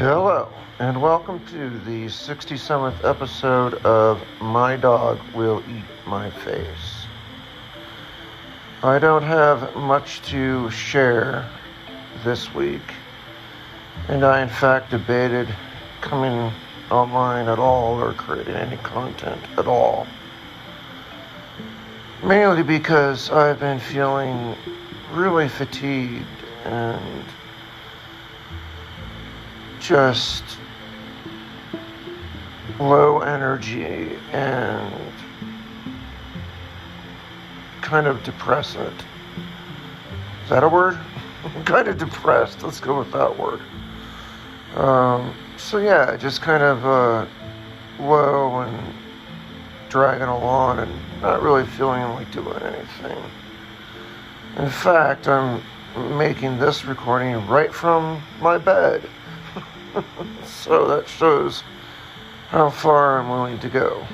Hello, and welcome to the 67th episode of My Dog Will Eat My Face. I don't have much to share this week, and I in fact debated coming online at all or creating any content at all. Mainly because I've been feeling really fatigued and just low energy and kind of depressant. Is that a word? Kind of depressed. Let's go with that word. Just kind of low and dragging along and not really feeling like doing anything. In fact, I'm making this recording right from my bed. So that shows how far I'm willing to go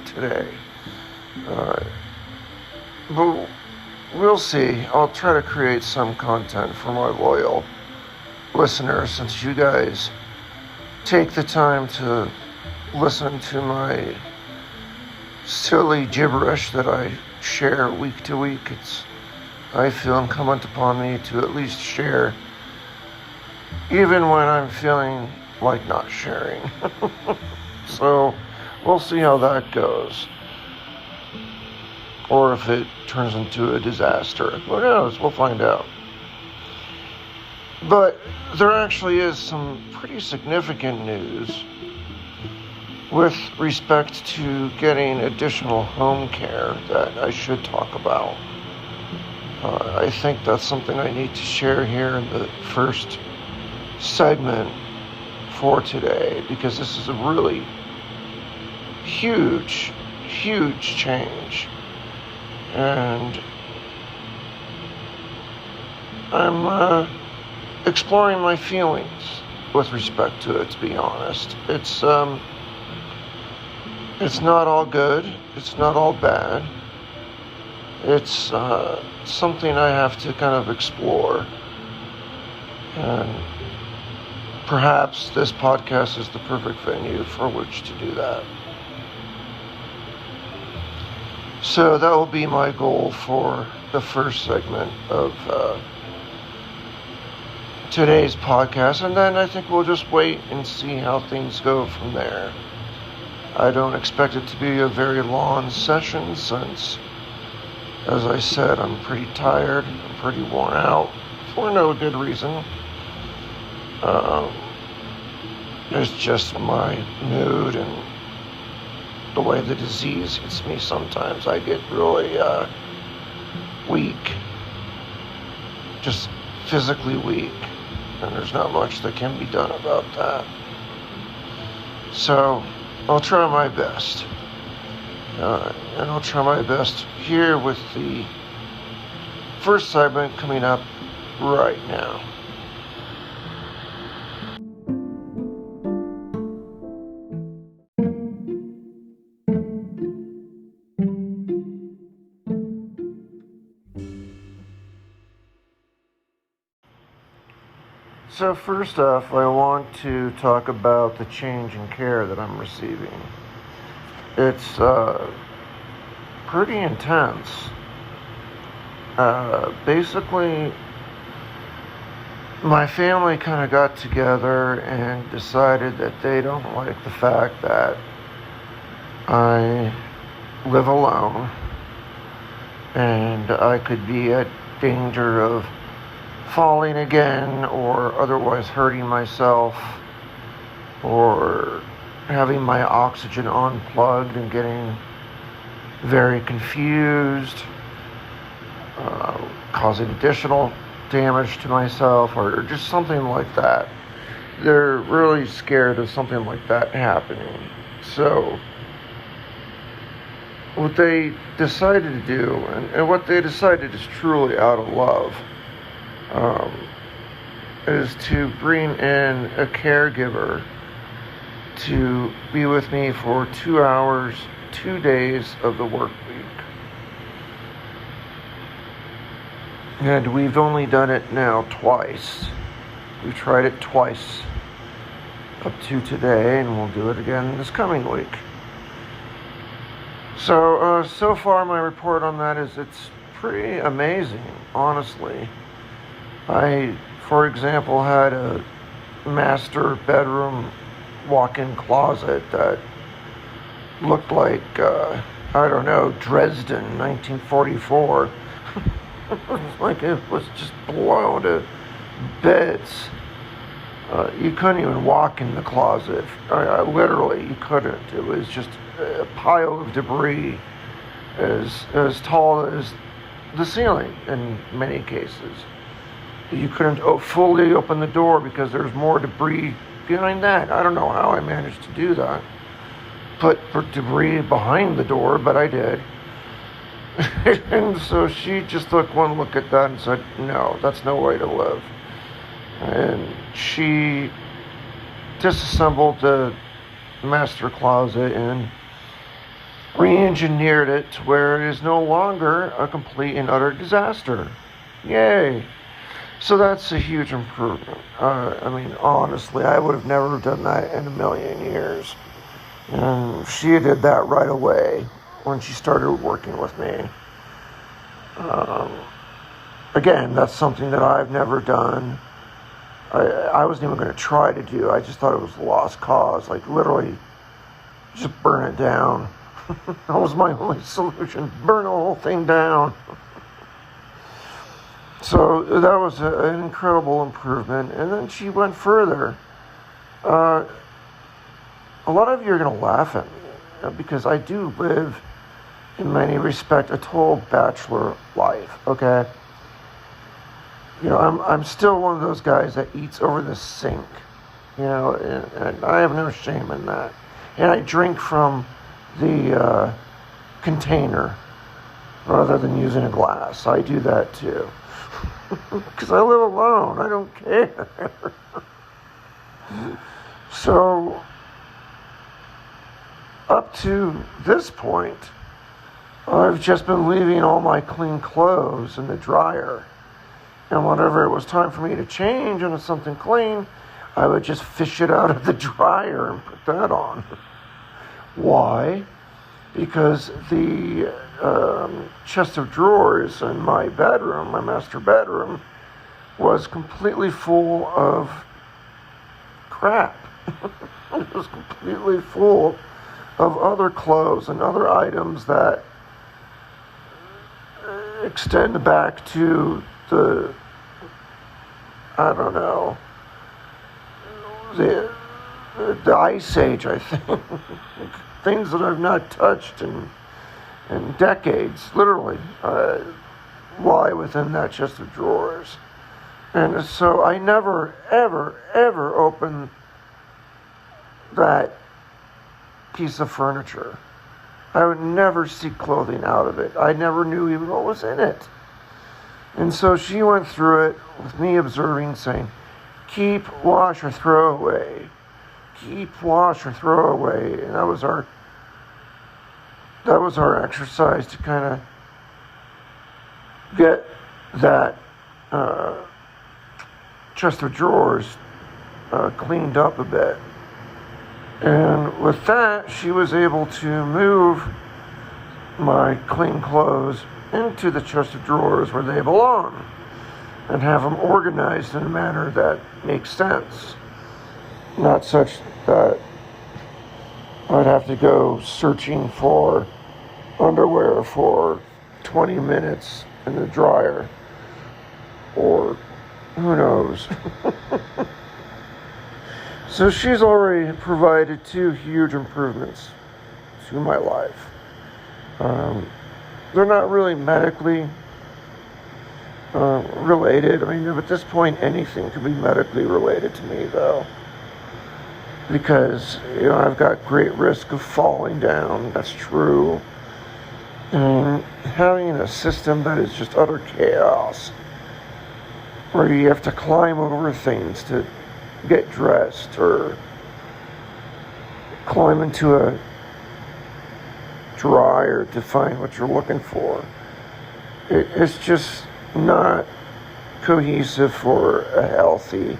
today. But we'll see. I'll try to create some content for my loyal listeners, since you guys take the time to listen to my silly gibberish that I share week to week. I feel incumbent upon me to at least share, even when I'm feeling like not sharing. So we'll see how that goes. Or if it turns into a disaster. Who knows? We'll find out. But there actually is some pretty significant news with respect to getting additional home care that I should talk about. I think that's something I need to share here in the first segment for today, because this is a really huge change, and I'm exploring my feelings with respect to it, to be honest. It's not all good, it's not all bad. It's something I have to kind of explore, and perhaps this podcast is the perfect venue for which to do that. So that will be my goal for the first segment of today's podcast, and then I think we'll just wait and see how things go from there. I don't expect it to be a very long session, since, as I said, I'm pretty tired, I'm pretty worn out, for no good reason. It's just my mood and the way the disease hits me sometimes. I get really weak, just physically weak, and there's not much that can be done about that. So I'll try my best. And I'll try my best here with the first segment coming up right now. So first off, I want to talk about the change in care that I'm receiving. It's pretty intense. Basically, my family kind of got together and decided that they don't like the fact that I live alone and I could be at danger of falling again, or otherwise hurting myself, or having my oxygen unplugged and getting very confused, causing additional damage to myself, or just something like that. They're really scared of something like that happening. So what they decided to do, and what they decided is truly out of love, is to bring in a caregiver to be with me for 2 hours, 2 days of the work week. And we've only done it now twice. We've tried it twice. up to today, and we'll do it again this coming week. So far my report on that is it's pretty amazing, honestly. I, for example, had a master bedroom walk-in closet that looked like, Dresden, 1944. Like it was just blown to bits. You couldn't even walk in the closet. Literally, you couldn't. It was just a pile of debris as tall as the ceiling in many cases. You couldn't fully open the door because there's more debris behind that. I don't know how I managed to do that. Put debris behind the door, but I did. And so she just took one look at that and said, no, that's no way to live. And she disassembled the master closet and re-engineered it to where it is no longer a complete and utter disaster. Yay! So that's a huge improvement. Honestly, I would have never done that in a million years. And she did that right away when she started working with me. Again, that's something that I've never done. I wasn't even going to try to do. I just thought it was a lost cause. Like, literally, just burn it down. That was my only solution. Burn the whole thing down. So that was an incredible improvement. And then she went further. A lot of you are going to laugh at me because I do live, in many respects, a total bachelor life, okay? You know, I'm still one of those guys that eats over the sink, you know, and I have no shame in that. And I drink from the container rather than using a glass. I do that too. Because I live alone. I don't care. So, up to this point, I've just been leaving all my clean clothes in the dryer. And whenever it was time for me to change into something clean, I would just fish it out of the dryer and put that on. Why? Because the chest of drawers in my bedroom, my master bedroom, was completely full of crap. It was completely full of other clothes and other items that extend back to the, the Ice Age, I think. Things that I've not touched in decades, literally, lie within that chest of drawers. And so I never, ever, ever opened that piece of furniture. I would never see clothing out of it. I never knew even what was in it. And so she went through it with me observing, saying, keep, wash, or throw away. Keep, wash, or throw away. And that was our exercise to kind of get that chest of drawers cleaned up a bit. And with that, she was able to move my clean clothes into the chest of drawers where they belong and have them organized in a manner that makes sense. Not such that I'd have to go searching for underwear for 20 minutes in the dryer, or who knows. So she's already provided 2 huge improvements to my life. They're not really medically related. I mean, at this point, anything can be medically related to me, though. Because, I've got great risk of falling down. That's true. And having a system that is just utter chaos, where you have to climb over things to get dressed, or climb into a dryer to find what you're looking for. It's just not cohesive for a healthy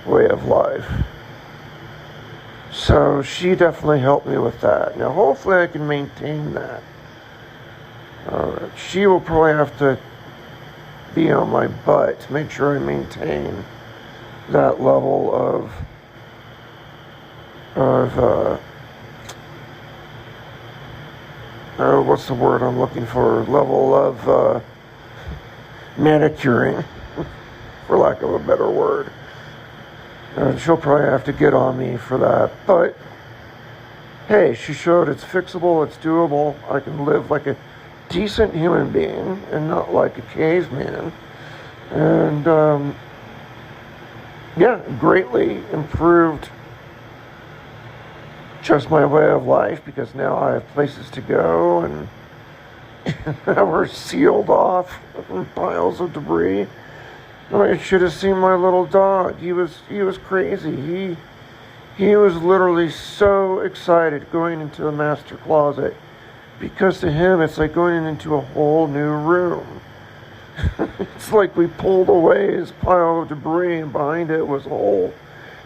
way of life. So she definitely helped me with that. Now, hopefully I can maintain that. She will probably have to be on my butt to make sure I maintain that level of what's the word I'm looking for? Level of manicuring, for lack of a better word. She'll probably have to get on me for that. But, hey, she showed it's fixable, it's doable. I can live like a decent human being and not like a caveman. And, yeah, greatly improved just my way of life, because now I have places to go and we're sealed off from piles of debris. I should have seen my little dog. He was crazy. He was literally so excited going into the master closet, because to him it's like going into a whole new room. It's like we pulled away his pile of debris and behind it was a whole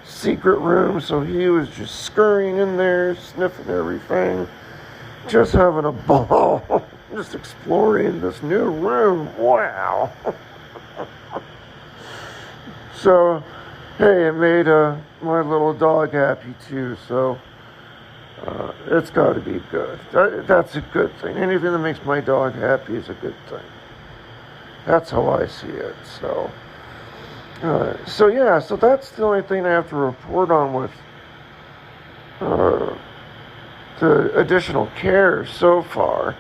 secret room, so he was just scurrying in there, sniffing everything, just having a ball, just exploring this new room. Wow. So, hey, it made my little dog happy too, so it's got to be good. That's a good thing. Anything that makes my dog happy is a good thing. That's how I see it. So that's the only thing I have to report on with the additional care so far.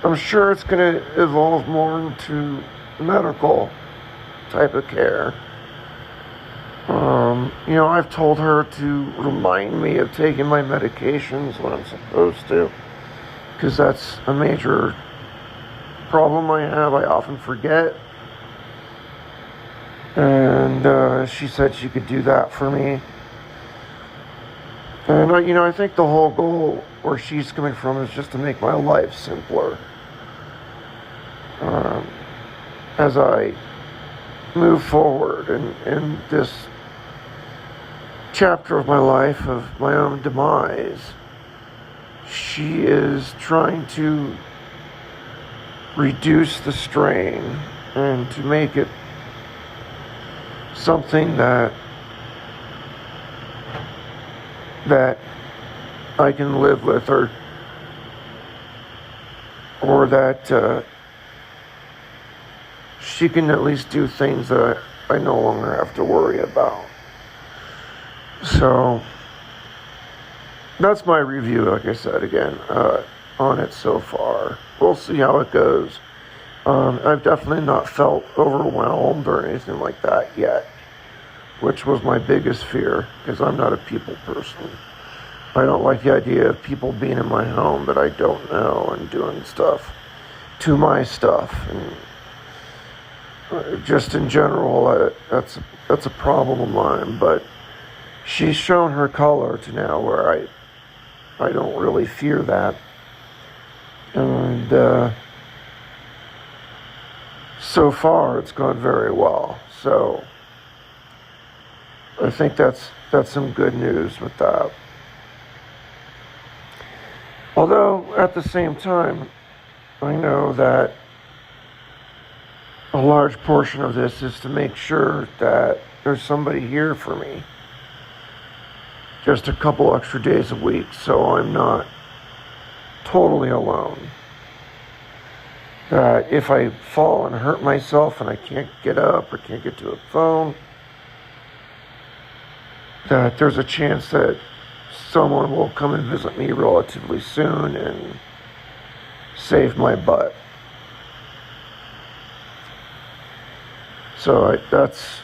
I'm sure it's going to evolve more into medical type of care. I've told her to remind me of taking my medications when I'm supposed to, because that's a major problem I have. I often forget. And she said she could do that for me. And, I think the whole goal where she's coming from is just to make my life simpler. As I move forward in this chapter of my life of my own demise, she is trying to reduce the strain and to make it something that I can live with, or that she can at least do things that I no longer have to worry about. So that's my review, like I said again, on it so far. We'll see how it goes. I've definitely not felt overwhelmed or anything like that yet, which was my biggest fear, because I'm not a people person. I don't like the idea of people being in my home that I don't know and doing stuff to my stuff. And just in general, that's a problem of mine. But she's shown her color to now where I don't really fear that. And so far, it's gone very well. So I think that's some good news with that. Although, at the same time, I know that a large portion of this is to make sure that there's somebody here for me. Just a couple extra days a week, so I'm not totally alone. That if I fall and hurt myself and I can't get up or can't get to a phone, that there's a chance that someone will come and visit me relatively soon and save my butt. So that's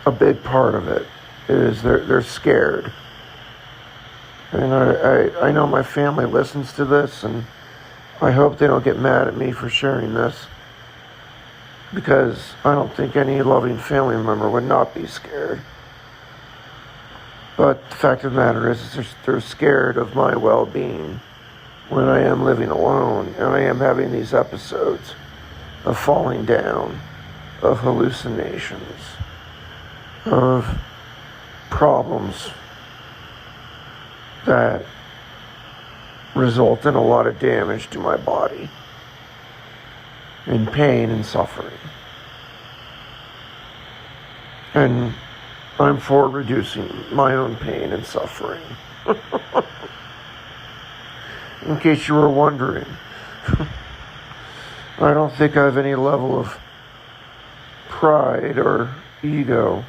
a big part of it, is they're scared. And I know my family listens to this, and I hope they don't get mad at me for sharing this, because I don't think any loving family member would not be scared. But the fact of the matter is they're scared of my well-being when I am living alone and I am having these episodes of falling down, of hallucinations. of problems that result in a lot of damage to my body, and pain and suffering. And I'm for reducing my own pain and suffering. In case you were wondering, I don't think I have any level of pride or ego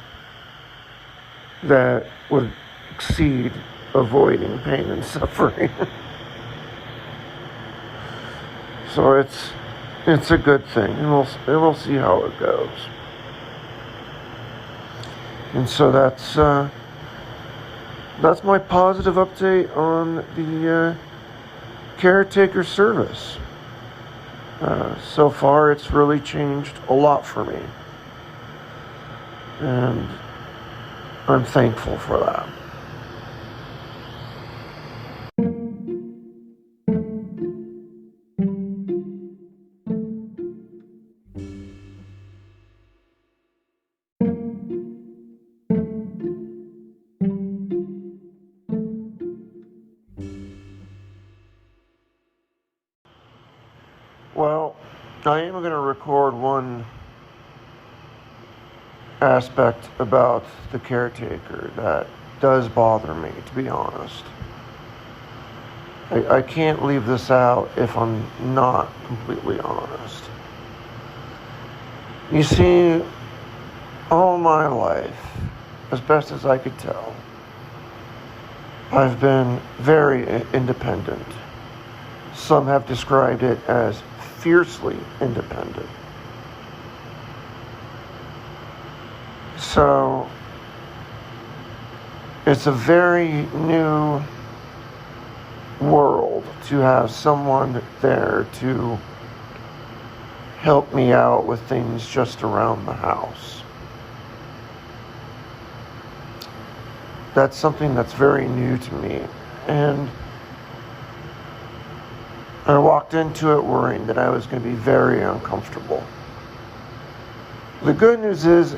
that would exceed avoiding pain and suffering. So it's a good thing, and we'll see how it goes. And so that's my positive update on the caretaker service. So far, it's really changed a lot for me, and I'm thankful for that. Well, I am going to record one aspect about the caretaker that does bother me, to be honest. I can't leave this out if I'm not completely honest. You see, all my life, as best as I could tell, I've been very independent. Some have described it as fiercely independent. So, it's a very new world to have someone there to help me out with things just around the house. That's something that's very new to me, and I walked into it worrying that I was going to be very uncomfortable. The good news is,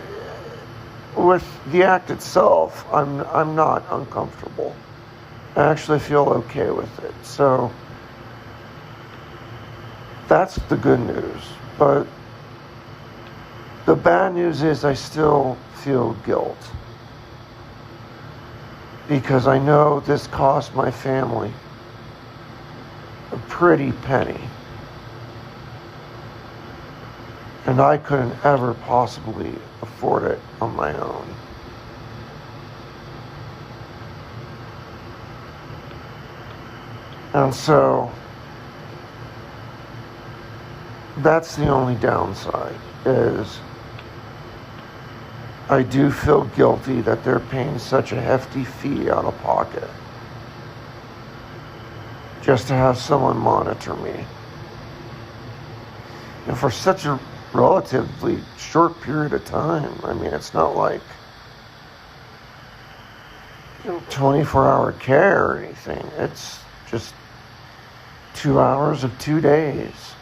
with the act itself, I'm not uncomfortable. I actually feel okay with it. So that's the good news. But the bad news is I still feel guilt, because I know this cost my family a pretty penny, and I couldn't ever possibly afford it on my own. And so that's the only downside, is I do feel guilty that they're paying such a hefty fee out of pocket just to have someone monitor me. And for such a relatively short period of time. I mean, it's not like 24-hour care or anything. It's just 2 hours of 2 days.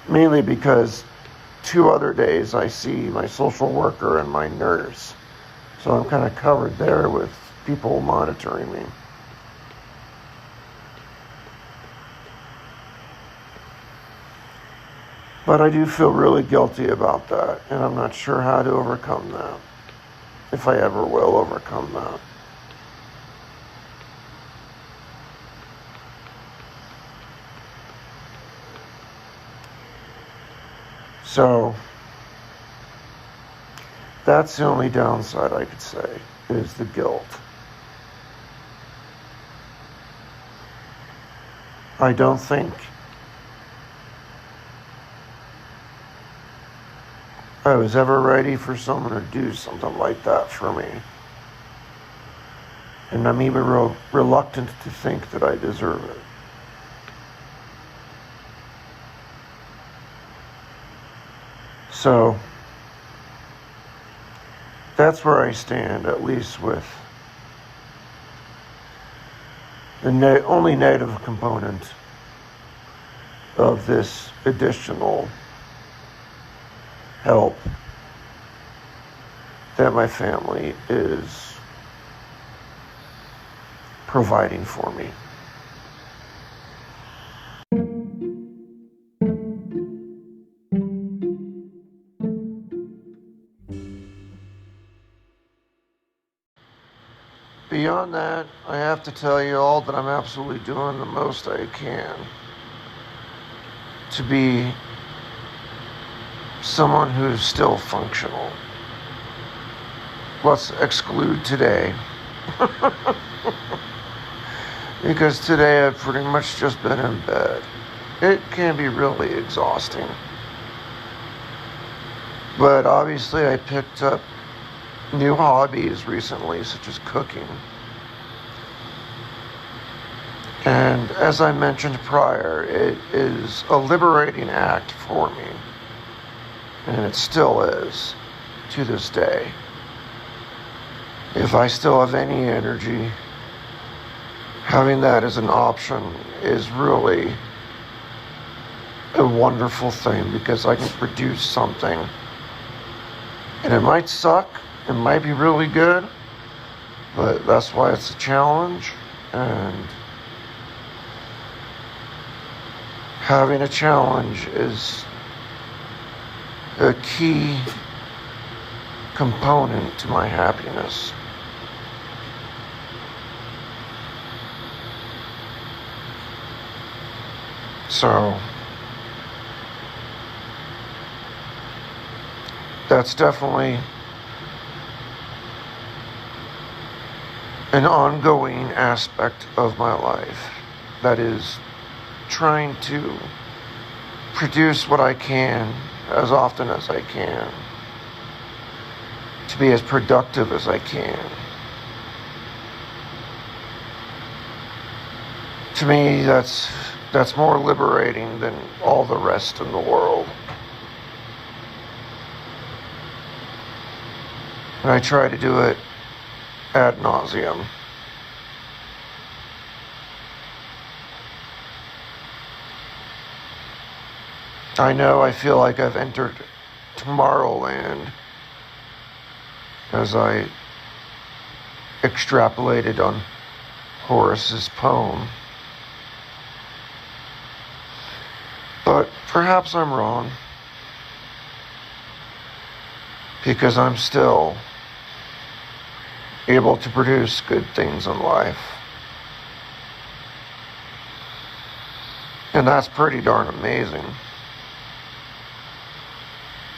Mainly because 2 other days I see my social worker and my nurse. So I'm kind of covered there with people monitoring me. But I do feel really guilty about that, and I'm not sure how to overcome that, if I ever will overcome that. So, that's the only downside I could say, is the guilt. I don't think I was ever ready for someone to do something like that for me. And I'm even reluctant to think that I deserve it. So, that's where I stand, at least with the only negative component of this additional help that my family is providing for me. Beyond that, I have to tell you all that I'm absolutely doing the most I can to be someone who's still functional. Let's exclude today. Because today I've pretty much just been in bed. It can be really exhausting. But obviously I picked up new hobbies recently, such as cooking. And as I mentioned prior, it is a liberating act for me. And it still is to this day. If I still have any energy, having that as an option is really a wonderful thing, because I can produce something. And it might suck, it might be really good, but that's why it's a challenge. And having a challenge is a key component to my happiness. So that's definitely an ongoing aspect of my life. That is trying to produce what I can as often as I can, to be as productive as I can. To me, that's more liberating than all the rest in the world. And I try to do it ad nauseum. I know I feel like I've entered Tomorrowland as I extrapolated on Horace's poem. But perhaps I'm wrong, because I'm still able to produce good things in life. And that's pretty darn amazing.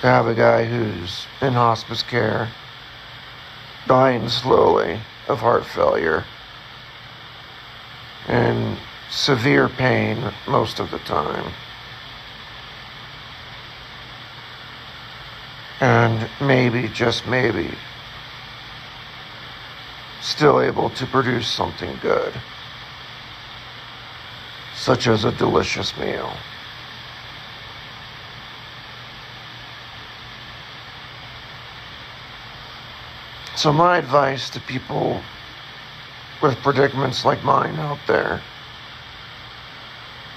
To have a guy who's in hospice care, dying slowly of heart failure, and severe pain most of the time. And maybe, just maybe, still able to produce something good, such as a delicious meal. So my advice to people with predicaments like mine out there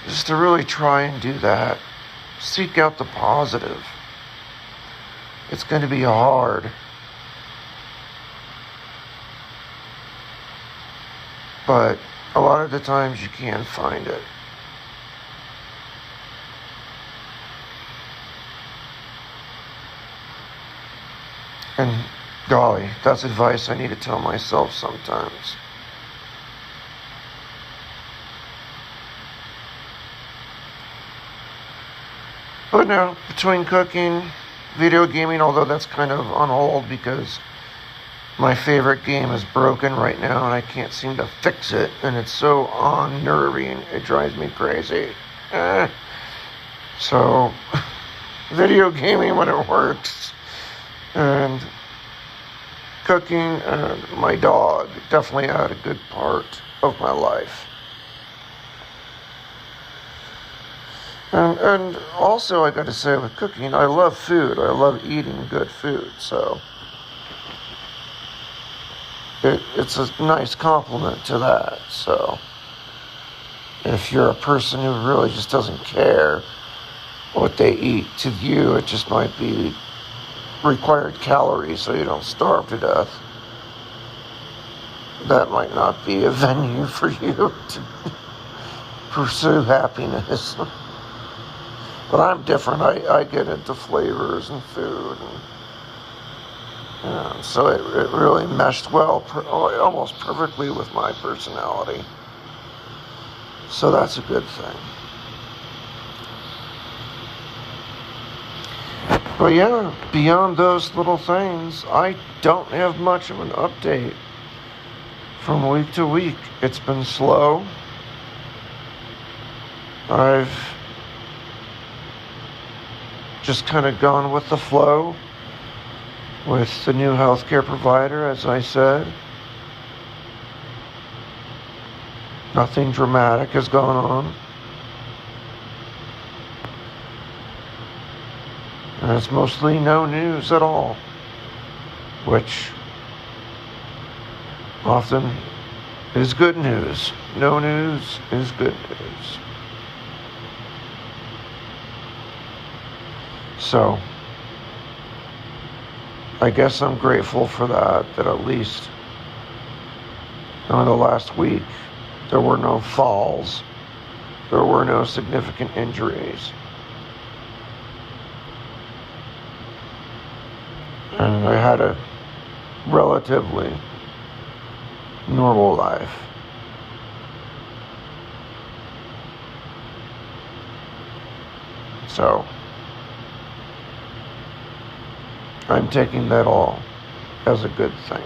is to really try and do that. Seek out the positive. It's going to be hard. But a lot of the times you can find it. And golly, that's advice I need to tell myself sometimes. But now, between cooking, video gaming, although that's kind of on hold because my favorite game is broken right now and I can't seem to fix it, and it's so unnerving, it drives me crazy. So, video gaming when it works, and cooking and my dog definitely had a good part of my life. And also, I got to say, with cooking, I love food. I love eating good food, so it's a nice compliment to that. So if you're a person who really just doesn't care what they eat, to you, it just might be required calories so you don't starve to death, that might not be a venue for you to pursue happiness. But I'm different. I get into flavors and food, and so it really meshed well, almost perfectly with my personality. So that's a good thing. But yeah, beyond those little things, I don't have much of an update from week to week. It's been slow. I've just kind of gone with the flow with the new healthcare provider, as I said. Nothing dramatic has gone on. And it's mostly no news at all, which often is good news. No news is good news. So, I guess I'm grateful for that at least in the last week there were no falls, there were no significant injuries. And I had a relatively normal life. So, I'm taking that all as a good thing.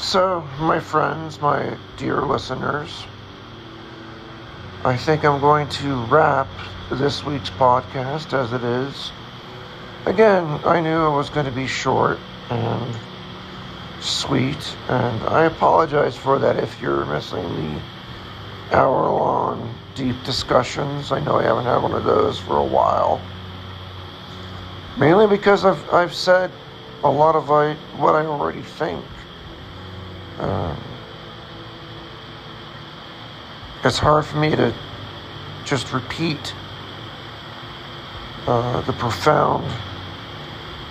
So, my friends, my dear listeners, I think I'm going to wrap this week's podcast as it is. Again, I knew it was going to be short and sweet, and I apologize for that if you're missing the hour-long deep discussions. I know I haven't had one of those for a while. Mainly because I've said a lot of what I already think. It's hard for me to just repeat the profound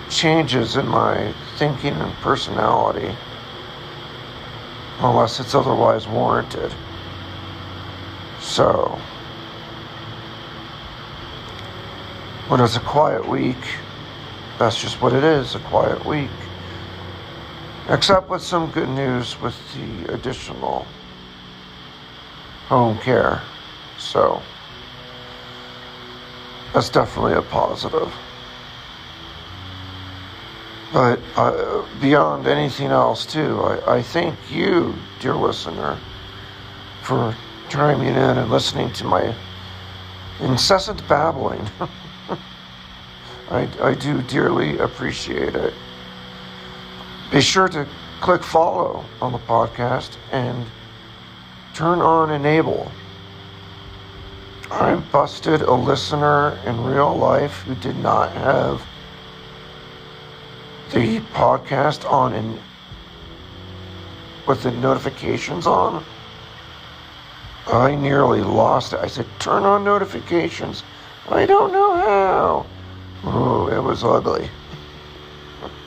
changes in my thinking and personality unless it's otherwise warranted. So, when it's a quiet week, that's just what it is, a quiet week. Except with some good news with the additional home care. So, that's definitely a positive. But beyond anything else, too, I thank you, dear listener, for chiming in and listening to my incessant babbling. I do dearly appreciate it. Be sure to click follow on the podcast and turn on enable. I busted a listener in real life who did not have the podcast on with the notifications on. I nearly lost it. I said, turn on notifications. I don't know how. Oh, it was ugly.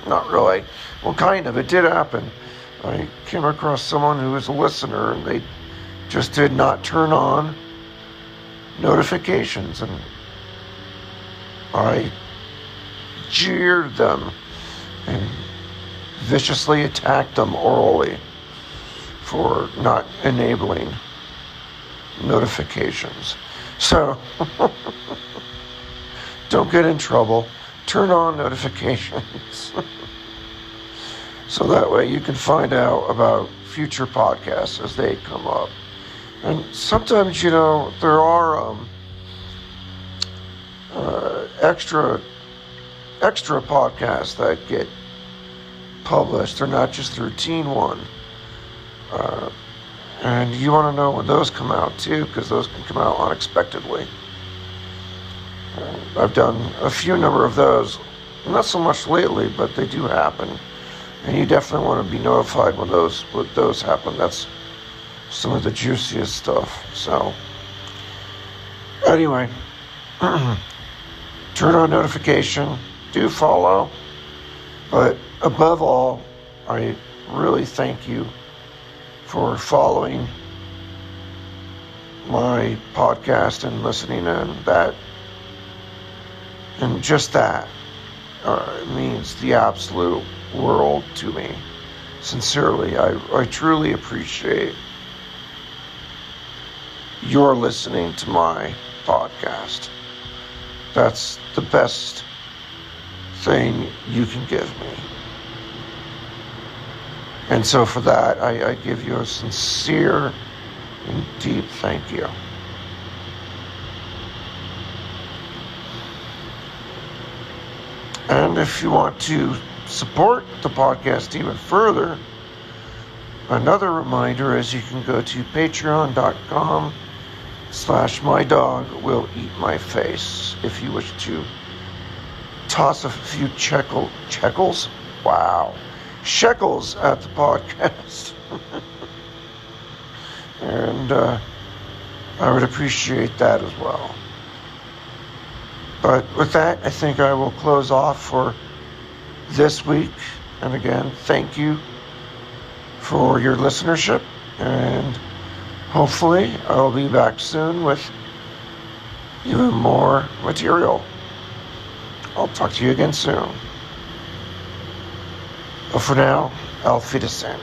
Not really. Well, kind of. It did happen. I came across someone who was a listener and they just did not turn on notifications, and I jeered them and viciously attacked them orally for not enabling notifications. So, don't get in trouble. Turn on notifications. So that way you can find out about future podcasts as they come up. And sometimes, there are extra extra podcasts that get published. They're not just the routine one. And you want to know when those come out too, because those can come out unexpectedly. I've done a few number of those, not so much lately, but they do happen. And you definitely want to be notified when those happen. That's some of the juiciest stuff. So, anyway, turn on notification, do follow. But above all, I really thank you for following my podcast and listening in. That, and just that means the absolute world to me. Sincerely, I truly appreciate your listening to my podcast. That's the best thing you can give me. And so for that, I give you a sincere and deep thank you. And if you want to support the podcast even further, another reminder is you can go to patreon.com/mydogwilleeatmyface if you wish to toss a few shekels at the podcast. And I would appreciate that as well. But with that, I think I will close off for this week. And again, thank you for your listenership. And hopefully I'll be back soon with even more material. I'll talk to you again soon. But for now, Auf Wiedersehen.